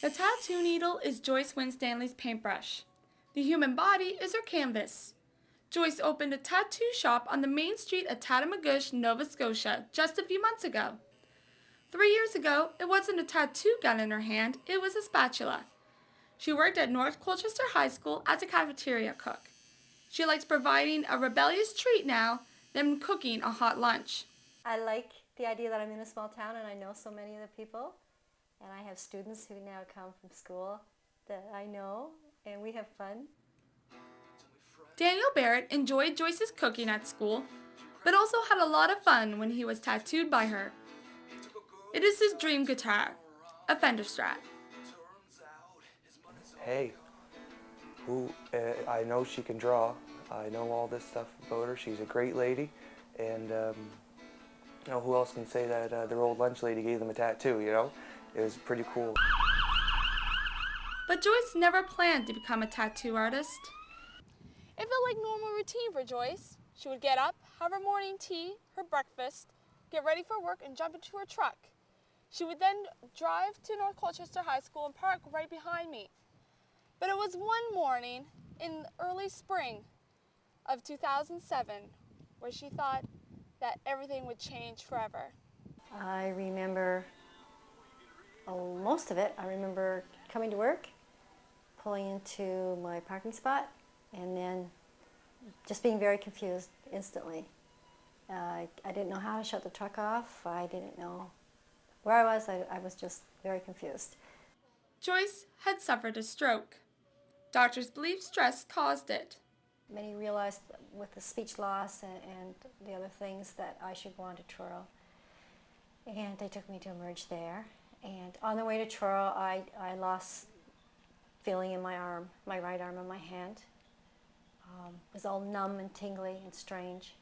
The tattoo needle is Joyce Winstanley's paintbrush. The human body is her canvas. Joyce opened a tattoo shop on the main street of Tattamagush, Nova Scotia, just a few months ago. 3 years ago, it wasn't a tattoo gun in her hand, it was a spatula. She worked at North Colchester High School as a cafeteria cook. She likes providing a rebellious treat now than cooking a hot lunch. I like the idea that I'm in a small town and I know so many of the people. And I have students who now come from school that I know, and we have fun. Daniel Barrett enjoyed Joyce's cooking at school, but also had a lot of fun when he was tattooed by her. It is his dream guitar, a Fender Strat. Hey, I know she can draw. I know all this stuff about her. She's a great lady, and you know, who else can say that their old lunch lady gave them a tattoo, you know? It was pretty cool. But Joyce never planned to become a tattoo artist. It felt like normal routine for Joyce. She would get up, have her morning tea, her breakfast, get ready for work, and jump into her truck. She would then drive to North Colchester High School and park right behind me. But it was one morning in early spring of 2007 where she thought that everything would change forever. I remember most of it. I remember coming to work, pulling into my parking spot, and then just being very confused instantly. I didn't know how to shut the truck off. I didn't know where I was. I was just very confused. Joyce had suffered a stroke. Doctors believe stress caused it. Many realized with the speech loss and the other things that I should go on to Truro. And they took me to Emerge there. And on the way to Truro, I lost feeling in my arm, my right arm and my hand. It was all numb and tingly and strange.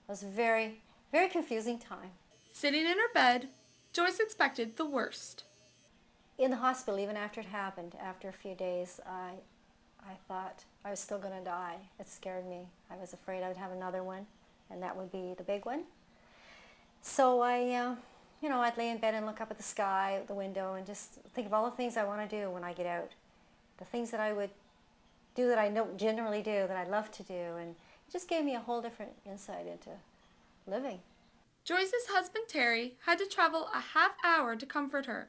It was a very, very confusing time. Sitting in her bed, Joyce expected the worst. In the hospital, even after it happened, after a few days, I thought I was still going to die. It scared me. I was afraid I would have another one, and that would be the big one. So I'd lay in bed and look up at the sky, at the window, and just think of all the things I want to do when I get out. The things that I would do that I don't generally do, that I love to do, and it just gave me a whole different insight into living. Joyce's husband, Terry, had to travel a half hour to comfort her.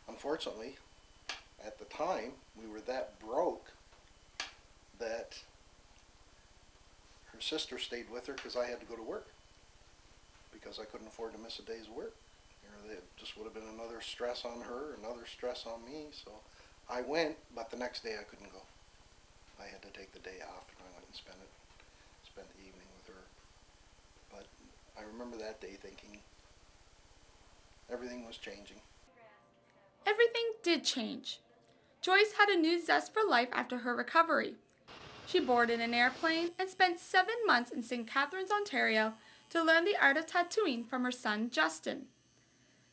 Unfortunately, at the time, we were that broke that her sister stayed with her because I had to go to work, because I couldn't afford to miss a day's work. It just would have been another stress on her, another stress on me. So I went, but the next day I couldn't go. I had to take the day off, and I went and spent the evening with her. But I remember that day thinking everything was changing. Everything did change. Joyce had a new zest for life after her recovery. She boarded an airplane and spent 7 months in St. Catharines, Ontario, to learn the art of tattooing from her son, Justin.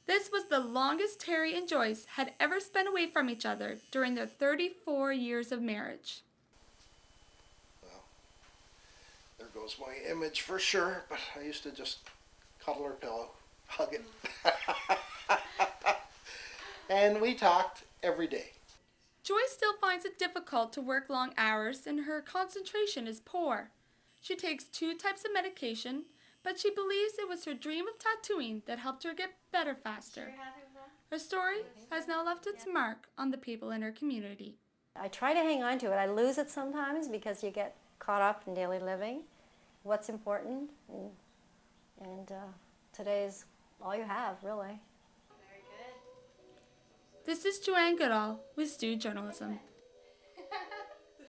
This was the longest Terry and Joyce had ever spent away from each other during their 34 years of marriage. Well, there goes my image for sure, but I used to just cuddle her pillow, hug it. And we talked every day. Joyce still finds it difficult to work long hours and her concentration is poor. She takes 2 types of medication, but she believes it was her dream of tattooing that helped her get better faster. Her story has now left its mark on the people in her community. I try to hang on to it. I lose it sometimes because you get caught up in daily living, what's important, and today is all you have, really. This is Joanne Goodall with Stu Journalism.